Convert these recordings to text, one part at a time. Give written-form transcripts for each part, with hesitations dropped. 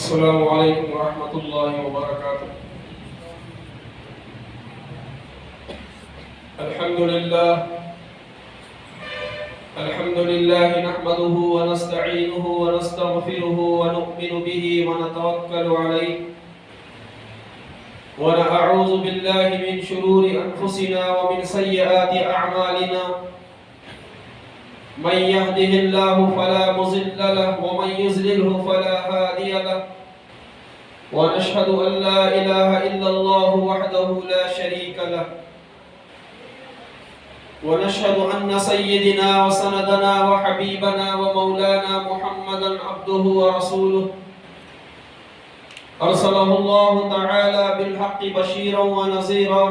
السلام علیکم ورحمۃ اللہ وبرکاتہ۔ الحمد للہ نحمده ونستعینه ونستغفره ونؤمن به ونتوکل علیہ ونعوذ باللہ من شرور انفسنا ومن سیئات اعمالنا، من يهده الله فلا مضل له ومن يضلل فلا هادي له، ونشهد أن لا إله إلا الله وحده لا شريك له، ونشهد أن سيدنا وسندنا وحبيبنا ومولانا محمدا عبده ورسوله أرسله الله تعالى بالحق بشيرا ونذيرا،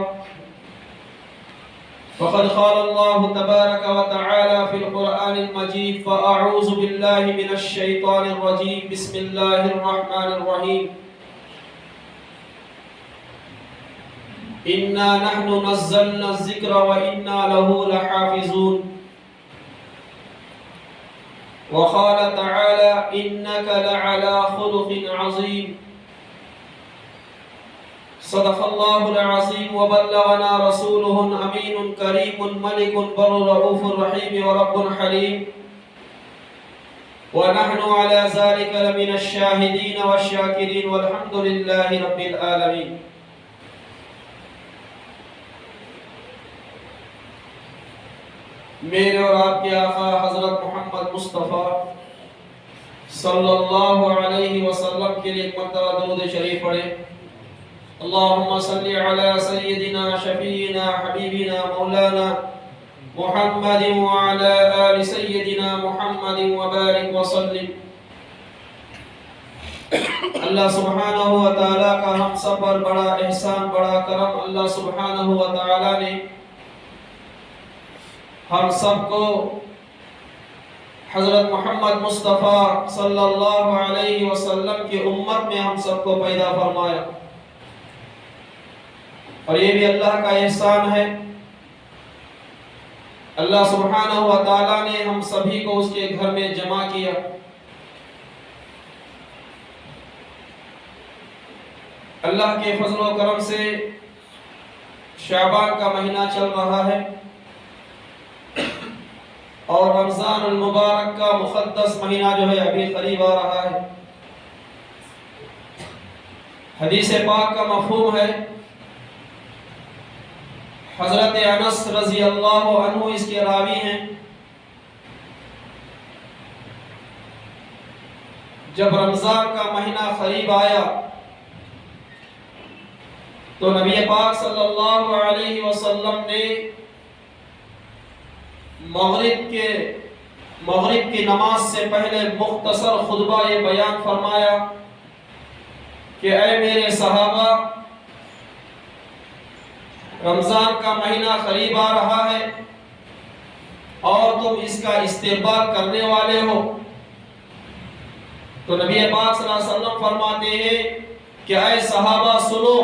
فقد قال الله تبارك وتعالى في القرآن المجيد: فأعوذ بالله من الشيطان الرجيم، بسم الله الرحمن الرحيم، إنا نحن نزلنا الذكر وإنا له لحافظون، وقال تعالى: إنك لعلى خلق عظيم، صدق الله العظيم وبلغنا رسوله الأمين كريم ملك بر رؤوف رحيم ورب حليم، ونحن على ذلك لمن الشاهدين والشاكرين والحمد لله رب العالمين۔ میرے اور آپ کے آقا حضرت محمد مصطفیٰ صلی اللہ علیہ وسلم کے لیے ایک مرتبہ درود شریف پڑھیں۔ اللهم صل على سيدنا شفيعنا حبيبنا مولانا محمد وعلى آل سيدنا محمد وبارك وسلم۔ اللہ سبحانہ و تعالیٰ کا ہم سب پر بڑا احسان، بڑا کرم، اللہ سبحانہ و تعالیٰ نے ہم سب کو حضرت محمد مصطفیٰ صلی اللہ علیہ وسلم کی امت میں ہم سب کو پیدا فرمایا، اور یہ بھی اللہ کا احسان ہے۔ اللہ سبحانہ و تعالیٰ نے ہم سبھی کو اس کے گھر میں جمع کیا۔ اللہ کے فضل و کرم سے شعبان کا مہینہ چل رہا ہے، اور رمضان المبارک کا مقدس مہینہ جو ہے ابھی قریب آ رہا ہے۔ حدیث پاک کا مفہوم ہے، حضرت انس رضی اللہ عنہ اس کے راوی ہیں، جب رمضان کا مہینہ قریب آیا تو نبی پاک صلی اللہ علیہ وسلم نے مغرب کی نماز سے پہلے مختصر خطبہ یہ بیان فرمایا کہ اے میرے صحابہ، رمضان کا مہینہ قریب آ رہا ہے اور تم اس کا استقبال کرنے والے ہو۔ تو نبی پاک صلی اللہ علیہ وسلم فرماتے ہیں کہ اے صحابہ سنو،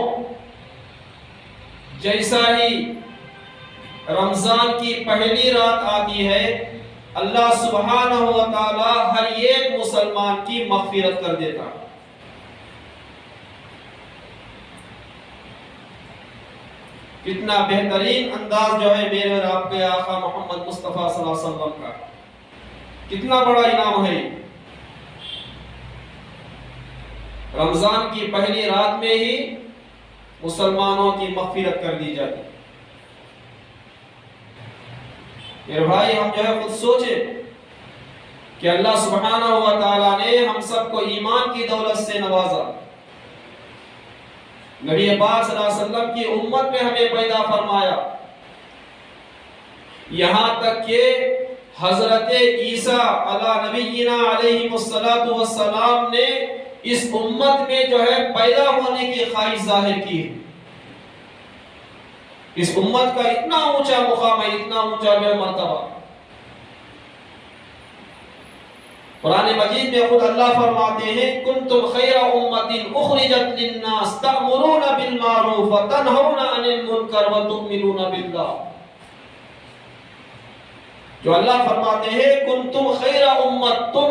جیسا ہی رمضان کی پہلی رات آتی ہے اللہ سبحانہ و تعالی ہر ایک مسلمان کی مغفرت کر دیتا ہے۔ کتنا بہترین انداز جو ہے میرے اور آپ کے آقا محمد مصطفیٰ صلی اللہ علیہ وسلم کا، کتنا بڑا انعام ہے۔ رمضان کی پہلی رات میں ہی مسلمانوں کی مغفرت کر دی جاتی۔ میرے بھائی، ہم جو ہے خود سوچیں کہ اللہ سبحانہ و تعالیٰ نے ہم سب کو ایمان کی دولت سے نوازا، نبی پاک صلی اللہ علیہ وسلم کی امت میں ہمیں پیدا فرمایا، یہاں تک کہ حضرت عیسیٰ علی نبینا علیہ السلام نے اس امت میں جو ہے پیدا ہونے کی خواہش ظاہر کی ہے۔ اس امت کا اتنا اونچا مقام ہے، اتنا اونچا مرتبہ۔ قرآن مجید میں خود اللہ فرماتے ہیں: کنتم خیر امت اخرجت للناس تأمرون بالمعروف وتنہون عن المنکر وتؤمنون باللہ۔ جو اللہ فرماتے ہیں کنتم خیر امت، تم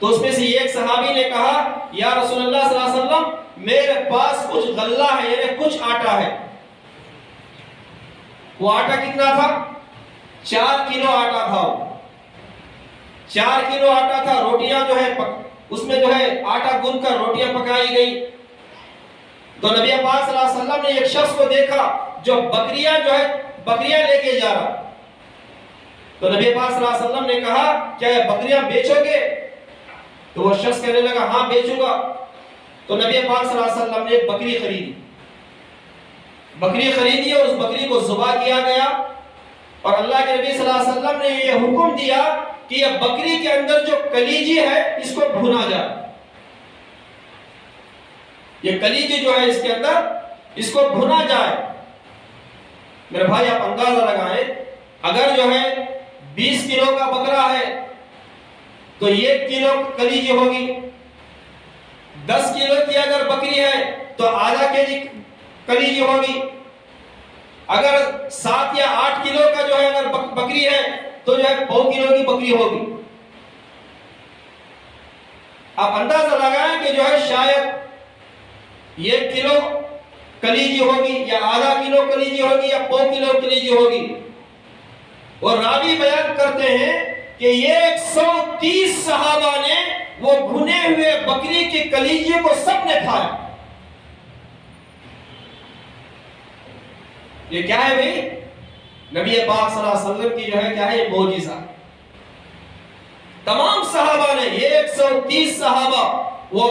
تو اس میں سے ایک صحابی نے کہا یا رسول اللہ صلی اللہ علیہ وسلم میرے پاس کچھ غلہ ہے، یعنی کچھ آٹا ہے۔ وہ آٹا کتنا تھا؟ 4 کلو آٹا تھا، 4 کلو آٹا تھا۔ روٹیاں جو ہے اس میں جو ہے آٹا گن کر روٹیاں پکائی گئی۔ تو نبی پاک صلی اللہ علیہ وسلم نے ایک شخص کو دیکھا جو بکریاں لے کے جا رہا۔ تو نبی پاک صلی اللہ علیہ وسلم نے کہا کیا یہ بکریاں بیچو گے؟ تو وہ شخص کہنے لگا ہاں بیچوں گا۔ تو نبی پاک صلی اللہ علیہ وسلم نے ایک بکری خریدی اور اس بکری کو ذبح کیا گیا، اور اللہ کے نبی صلی اللہ علیہ وسلم نے یہ حکم دیا کہ یہ بکری کے اندر جو کلیجی ہے اس کو بھونا جائے۔ یہ کلیجی جو ہے اس کے اندر اس کو بھونا جائے۔ میرے بھائی آپ اندازہ لگائیں، اگر جو ہے 20 کلو کا بکرا ہے تو 1 کلو کلیجی ہوگی، 10 کلو کی اگر بکری ہے تو آدھا کیجی کلیجی ہوگی، اگر 7 یا 8 کلو کا جو ہے اگر بکری ہے تو جو ہے 1.5 کلو کی بکری ہوگی۔ آپ اندازہ لگائیں کہ جو ہے شاید 1 کلو کلیجی ہوگی یا آدھا کلو کلیجی ہوگی یا 1.5 کلو کلیجی ہوگی۔ اور راوی بیان کرتے ہیں کہ 130 صحابہ نے وہ بھنے ہوئے بکری کی کلیجی کو سب نے کھایا۔ یہ کیا ہے بھئی؟ نبی پاک صلی اللہ علیہ وسلم کی جو ہے کیا ہے یہ معجزہ۔ تمام صحابہ نے 130 صحابہ وہ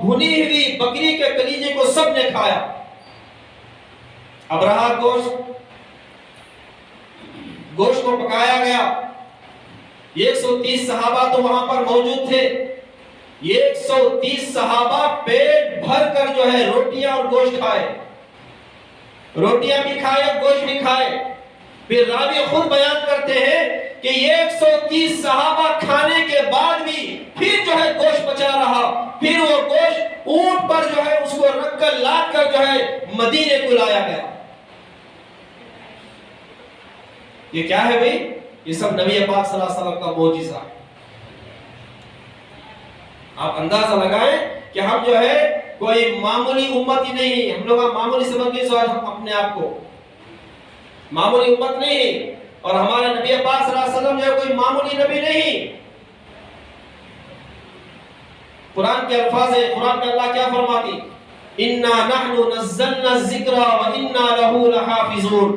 بھنی ہوئی بکری کے کلیجے کو سب نے کھایا۔ اب رہا گوشت کو پکایا گیا۔ 130 صحابہ تو وہاں پر موجود تھے۔ 130 صحابہ پیٹ بھر کر جو ہے روٹیاں اور گوشت کھائے، روٹیاں بھی کھائے گوشت بھی کھائے۔ پھر راوی خود بیان کرتے ہیں کہ 130 صحابہ کھانے کے بعد بھی پھر جو ہے گوشت بچا رہا، پھر وہ گوشت اونٹ پر جو ہے اس کو رکھ کر لاد کر جو ہے مدینے کو لایا گیا۔ یہ کیا ہے بھئی؟ یہ سب نبی پاک صلی اللہ علیہ وسلم کا معجزہ۔ آپ اندازہ لگائیں کہ ہم جو ہے کوئی معمولی امت ہی نہیں، ہم لوگ معمولی سمجھ نہیں سوال ہم اپنے آپ کو معمولی امت نہیں، اور ہمارا نبی پاک صلی اللہ علیہ وسلم جو ہے کوئی معمولی نبی نہیں۔ قرآن کے الفاظ ہے، قرآن میں اللہ کیا فرماتی؟ اِنَّا نَحْنُ نَزَّلْنَا الذِّكْرَ وَإِنَّا لَهُ لَحَافِظُونَ،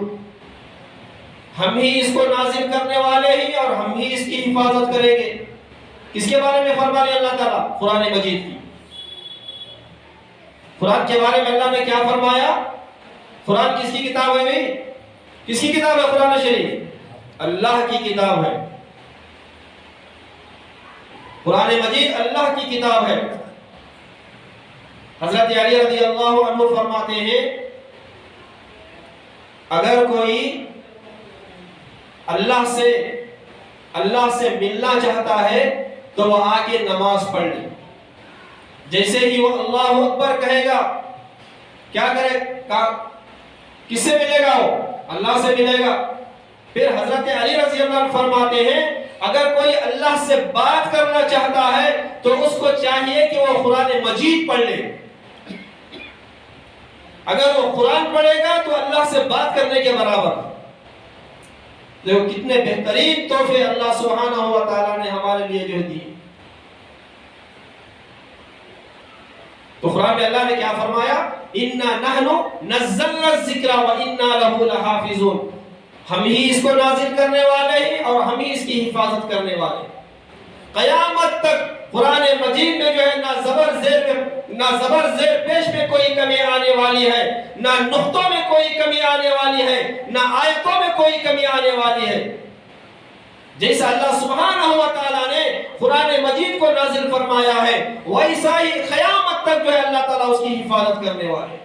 ہم ہی اس کو نازل کرنے والے ہی اور ہم ہی اس کی حفاظت کریں گے۔ کس کے بارے میں فرما رہے اللہ تعالیٰ؟ قرآن مجید کی۔ قرآن کے بارے میں اللہ نے کیا فرمایا؟ قرآن کس کی کتاب ہے بھئی؟ کس کی کتاب ہے قرآن شریف؟ اللہ کی کتاب ہے۔ قرآن مجید اللہ کی کتاب ہے۔ حضرت علی رضی اللہ عنہ فرماتے ہیں اگر کوئی اللہ سے ملنا چاہتا ہے تو وہ آ کے نماز پڑھ لے۔ جیسے ہی وہ اللہ اکبر کہے گا کیا کرے؟ کس سے ملے گا؟ وہ اللہ سے ملے گا۔ پھر حضرت علی رضی اللہ عنہ فرماتے ہیں اگر کوئی اللہ سے بات کرنا چاہتا ہے تو اس کو چاہیے کہ وہ قرآن مجید پڑھ لے۔ اگر وہ قرآن پڑھے گا تو اللہ سے بات کرنے کے برابر۔ دیکھو کتنے بہترین تحفے اللہ سبحانہ و تعالیٰ نے ہمارے لیے جو دی۔ تو قرآن میں اللہ نے کیا فرمایا؟ اِنَّا نَحْنُ نَزَّلْنَا الذِّكْرَ وَإِنَّا لَهُ لَحَافِظُونَ، ہم ہی اس کو نازل کرنے والے ہیں اور ہم ہی اس کی حفاظت کرنے والے۔ قیامت تک قرآن مجید میں جو ہے نہ زبر زیر پیش میں کوئی کمی آنے والی ہے، نہ نقطوں میں کوئی کمی آنے والی ہے، نہ آیتوں میں کوئی کمی آنے والی ہے۔ جیسا اللہ سبحانہ و تعالیٰ نے قرآن مجید کو نازل فرمایا ہے ویسا ہی قیامت تک جو ہے اللہ تعالیٰ اس کی حفاظت کرنے والے۔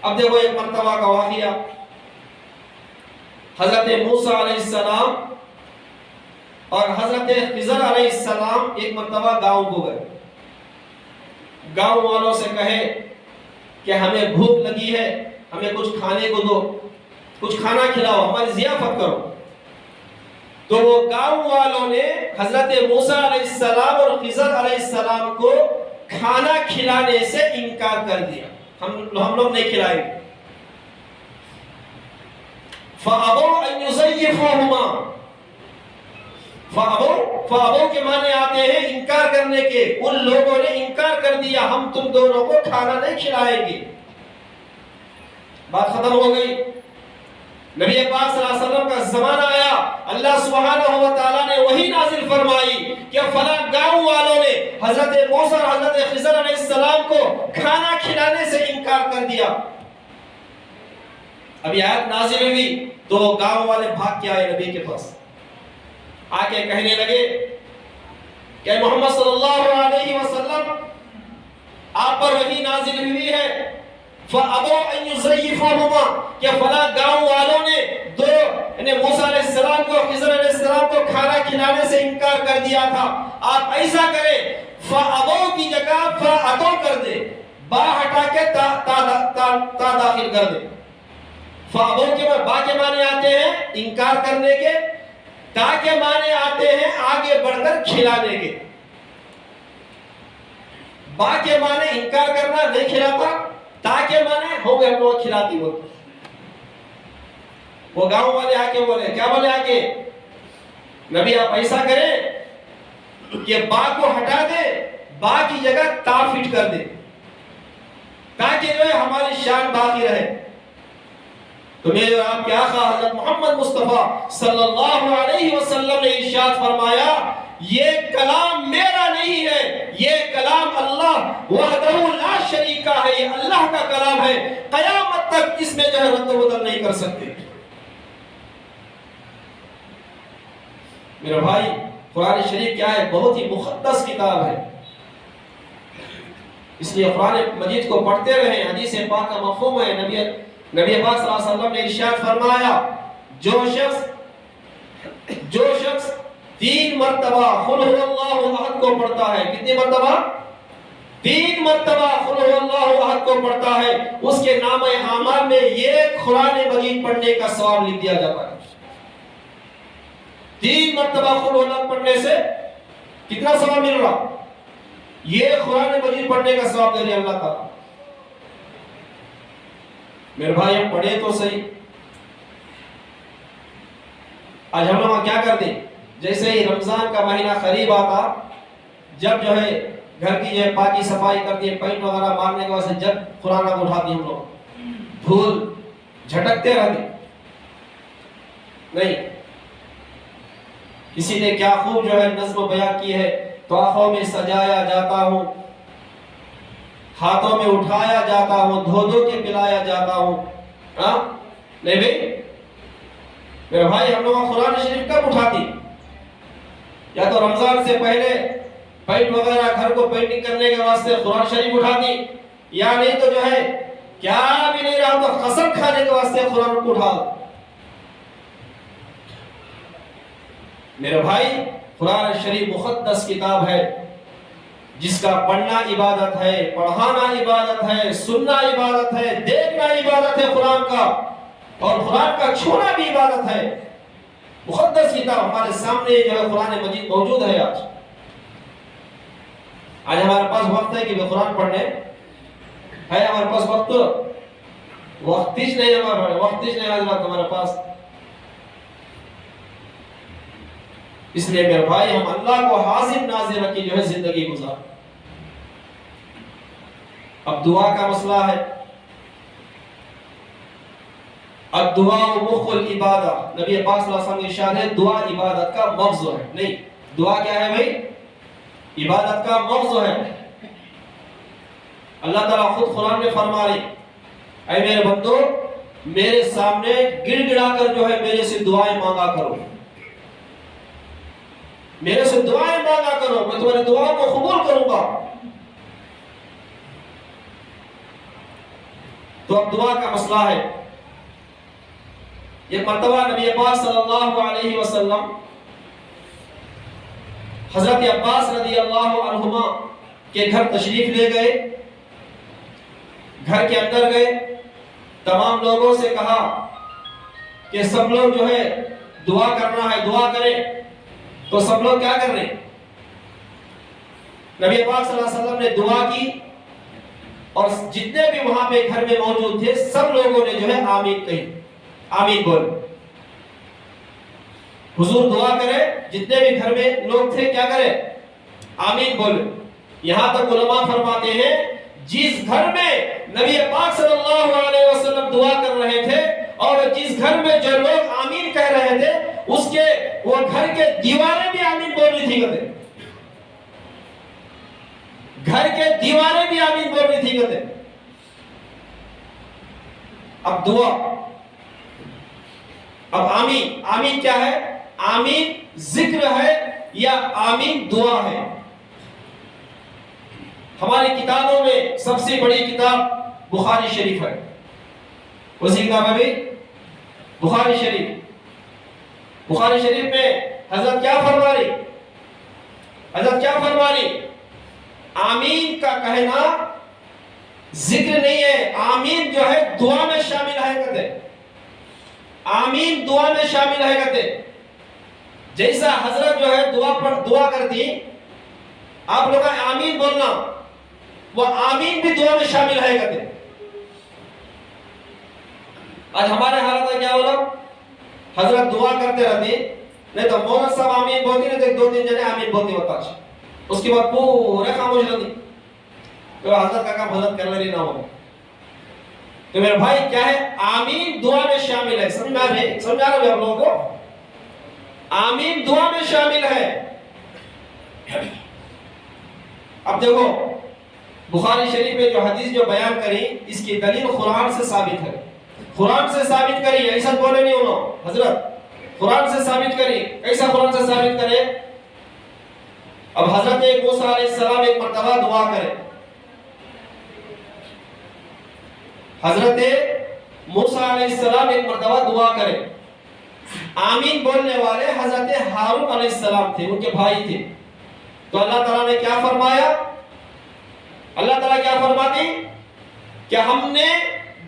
اب دیکھو ایک مرتبہ کا واقعہ، حضرت موسیٰ علیہ السلام اور حضرت خضر علیہ السلام ایک مرتبہ گاؤں کو گئے۔ گاؤں والوں سے کہے کہ ہمیں بھوک لگی ہے، ہمیں کچھ کھانے کو دو، کچھ کھانا کھلاؤ، ہماری ضیافت کرو۔ تو وہ گاؤں والوں نے حضرت موسیٰ علیہ السلام اور خضر علیہ السلام کو کھانا کھلانے سے انکار کر دیا، ہم لوگ نہیں کھلائیں گے۔ فَأَبَوْا أَن يُزَيِّفُوهُمَا، فَأَبَوْا کے معنی آتے ہیں انکار کرنے کے، ان لوگوں نے انکار کر دیا، ہم تم دونوں کو کھانا نہیں کھلائیں گے۔ بات ختم ہو گئی۔ نبی پاک صلی اللہ علیہ وسلم کا زمانہ آیا، اللہ سبحانہ و تعالیٰ نے وحی نازل فرمائی کہ فلاں گاؤں والوں نے حضرت موسیٰ اور حضرت خضر علیہ السلام کو کھانا کھلانے سے انکار کر دیا۔ ابھی آیت نازل ہوئی تو گاؤں والے بھاگ کے آئے نبی کے پاس، آ کے کہنے لگے کہ محمد صلی اللہ علیہ وسلم آپ پر وحی نازل ہوئی ہے، فَأَبَوْا أَن يُزَيِّفُوهُمَا، کہ فلاں گاؤں والوں نے دو یعنی موسیٰ علیہ السلام کو خضر علیہ السلام کو کھانا کھلانے سے انکار کر دیا تھا، آپ ایسا کریں فَأَبَوْا کی جگہ فَأَتَوْا کر دے، با ہٹا کے تا داخل کر دے۔ فَأَبَوْا کے با کے معنی آتے ہیں انکار کرنے کے، تا کے معنی آتے ہیں آگے بڑھ کر کھلانے کے۔ با کے معنی انکار کرنا، نہیں کھلاتا، تا کے معنی ہو گئے ہم لوگ کھلاتی بولتے۔ وہ گاؤں والے آ کے بولے، کیا بولے آ کے؟ نبی آپ ایسا کریں کہ با کو ہٹا دے، با کی جگہ تا فٹ کر دے تاکہ جو ہے ہماری شان باقی رہے۔ تو میرے آپ کے آقا حضرت محمد مصطفیٰ صلی اللہ علیہ وسلم نے ارشاد فرمایا، یہ کلام میرا نہیں ہے، یہ کلام اللہ وحدہ لا شریک ہے، یہ اللہ کا کلام ہے، قیامت تک اس میں جو ہے رد و بدل نہیں کر سکتے۔ میرے بھائی، قرآن شریف کیا ہے؟ بہت ہی مقدس کتاب ہے، اس لیے قرآن مجید کو پڑھتے رہیں۔ حدیث پاک کا مفہوم ہے، نبی پاک صلی اللہ علیہ وسلم نے ارشاد فرمایا، جو شخص 3 مرتبہ قل هو اللہ احد کو پڑھتا ہے، کتنی مرتبہ؟ 3 مرتبہ قل هو اللہ احد کو پڑھتا ہے، اس کے نام اعمال میں یہ قرآن مجید پڑھنے کا ثواب لکھ دیا جاتا ہے۔ 3 مرتبہ قل هو اللہ پڑھنے سے کتنا ثواب مل رہا؟ یہ قرآن مجید پڑھنے کا ثواب دے رہے اللہ تعالیٰ۔ میرے بھائی، ہم پڑھے تو صحیح، آج ہم لوگ کیا کرتے ہیں؟ جیسے ہی رمضان کا مہینہ قریب آتا، جب جو ہے گھر کی جو ہے پاکی صفائی کرتی ہے، پینٹ وغیرہ مارنے کے بعد سے جب قرآن کو اٹھاتی ہم لوگ دھول جھٹکتے رہتے نہیں۔ کسی نے کیا خوب جو ہے نظم بیان کی ہے، تو آنکھوں میں سجایا جاتا ہوں، ہاتھوں میں اٹھایا جاتا ہوں، دھو دھو کے پلایا جاتا ہوں۔ ہاں نہیں بھائی میرے بھائی، ہم لوگ قرآن شریف کب اٹھاتی؟ یا تو رمضان سے پہلے پینٹ وغیرہ گھر کو پینٹنگ کرنے کے واسطے قرآن شریف اٹھاتی، یا نہیں تو جو ہے کیا بھی نہیں رہا تو قسم کھانے کے واسطے قرآن کو اٹھا دو۔ میرے بھائی، قرآن شریف مقدس کتاب ہے، جس کا پڑھنا عبادت ہے، پڑھانا عبادت ہے، سننا عبادت ہے، دیکھنا عبادت ہے قرآن کا، اور قرآن کا چھونا بھی عبادت ہے۔ مقدس کتاب ہمارے سامنے جو ہے قرآن مجید موجود ہے۔ آج ہمارے پاس وقت ہے کہ وہ قرآن پڑھنے ہے، ہمارے پاس وقت ہی نہیں، حضرات ہمارے پاس۔ اس لیے میرے بھائی، ہم اللہ کو حاضر ناظر رکھ کے جو ہے زندگی گزار۔ اب دعا کا مسئلہ ہے، الدعاء مخ العبادہ، نبی پاک صلی اللہ علیہ وسلم نے ارشاد ہے دعا عبادت کا مغز ہے۔ نہیں، دعا کیا ہے بھائی؟ عبادت کا مغز ہے۔ اللہ تعالیٰ خود قرآن میں فرما رہے، اے میرے بندو، میرے سامنے گڑ گڑا کر جو ہے میرے سے دعائیں مانگا کرو، میرے سے دعائیں مانگا کرو، میں تمہاری دعاؤں کو قبول کروں گا۔ تو اب دعا کا مسئلہ ہے۔ ایک مرتبہ نبی پاک صلی اللہ علیہ وسلم حضرت عباس رضی اللہ عنہما کے گھر تشریف لے گئے، گھر کے اندر گئے، تمام لوگوں سے کہا کہ سب لوگ جو ہے دعا کرنا ہے دعا کریں، تو سب لوگ کیا کر رہے ہیں؟ نبی پاک صلی اللہ علیہ وسلم نے دعا کی اور جتنے بھی وہاں پہ گھر میں موجود تھے سب لوگوں نے جو ہے آمین کہی، آمین بول۔ حضور دعا کرے، جتنے بھی گھر میں لوگ تھے کیا کرے؟ آمین بولے۔ یہاں تک علماء فرماتے ہیں جس گھر میں نبی پاک صلی اللہ علیہ وسلم دعا کر رہے تھے اور جس گھر میں جو لوگ آمین کہہ رہے تھے اس کے وہ گھر کے دیواریں بھی آمین بول رہی تھی کہتے، گھر کے دیواریں بھی آمین بول رہی تھی کہتے۔ اب دعا، اب آمین، آمین کیا ہے؟ آمین ذکر ہے یا آمین دعا ہے؟ ہماری کتابوں میں سب سے بڑی کتاب بخاری شریف ہے، اسی کتاب ہے بھی بخاری شریف۔ بخاری شریف میں حضرت کیا فرما رہی؟ حضرت کیا فرما رہی؟ آمین کا کہنا ذکر نہیں ہے، آمین جو ہے دعا میں شامل ہے کہتے، آمین دعا میں شامل ہے کہتے۔ جیسا حضرت جو ہے دعا کرتی، آپ لوگ آمین بولنا، وہ آمین بھی دعا میں شامل ہے کہتے۔ آج ہمارے حالت میں کیا ہونا؟ حضرت دعا کرتے رہتے، نہیں تو مولانا صاحب آمین بولتی، نہیں تو دو تین جنے آمین بولتی ہوتا، اس کے بعد پورے خاموش رہتی، تو حضرت کا کام حضرت کر رہی نہ ہو۔ تو میرے بھائی کیا ہے؟ آمین دعا میں شامل ہے، سمجھا رہے آپ لوگوں کو؟ آمین دعا میں شامل ہے۔ اب دیکھو بخاری شریف میں جو حدیث جو بیان کری اس کی دلیل قرآن سے ثابت ہے، قرآن سے ثابت کری، ایسا بولے نہیں انہوں حضرت، قرآن سے ثابت کری۔ کیسا قرآن سے ثابت کرے؟ اب حضرت موسیٰ علیہ السلام ایک مرتبہ دعا کرے، حضرت موسیٰ علیہ السلام ایک مرتبہ دعا کرے، آمین بولنے والے حضرت ہارون علیہ السلام تھے، ان کے بھائی تھے۔ تو اللہ تعالیٰ نے کیا فرمایا؟ اللہ تعالیٰ کیا فرماتی کہ ہم نے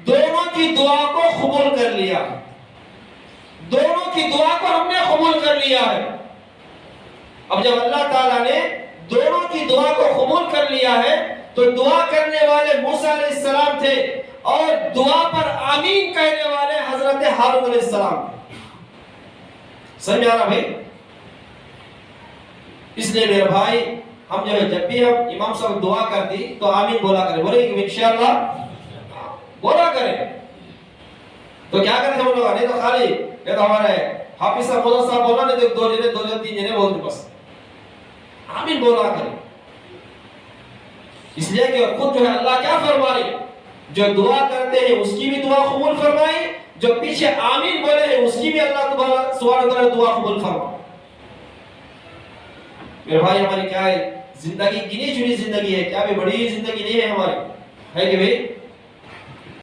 دونوں کی دعا کو قبول کر لیا، دونوں کی دعا کو ہم نے قبول کر لیا ہے۔ اب جب اللہ تعالیٰ نے دونوں کی دعا کو قبول کر لیا ہے تو دعا کرنے والے موسیٰ علیہ السلام تھے اور دعا پر آمین کہنے والے حضرت ہارون علیہ السلام تھے۔ سمجھ آ رہا بھائی؟ اس لیے میرے بھائی ہم جو ہے جب بھی ہم امام صاحب دعا کرتی تو آمین بولا کریں، بولے کہ انشاءاللہ بولا کریں۔ تو کیا کرتے ہم لوگ؟ نہیں تو خالی یہ تو ہمارے حافظ صاحب مولانا صاحب بولا، نہیں تو دو جنے تین جنے بولتے، بس آمین بولا کریں۔ اس لیے کہ خود جو ہے اللہ کیا فرما رہے؟ جو دعا کرتے ہیں اس کی بھی دعا قبول فرمائی، جو پیچھے آمین بولے ہیں اس کی بھی اللہ سبحانہ وتعالی دعا قبول فرمائے۔ میرے بھائی ہماری کیا ہے؟ زندگی گنی چنی زندگی ہے، کیا بھی بڑی زندگی نہیں ہے ہماری، ہے کہ بھئی؟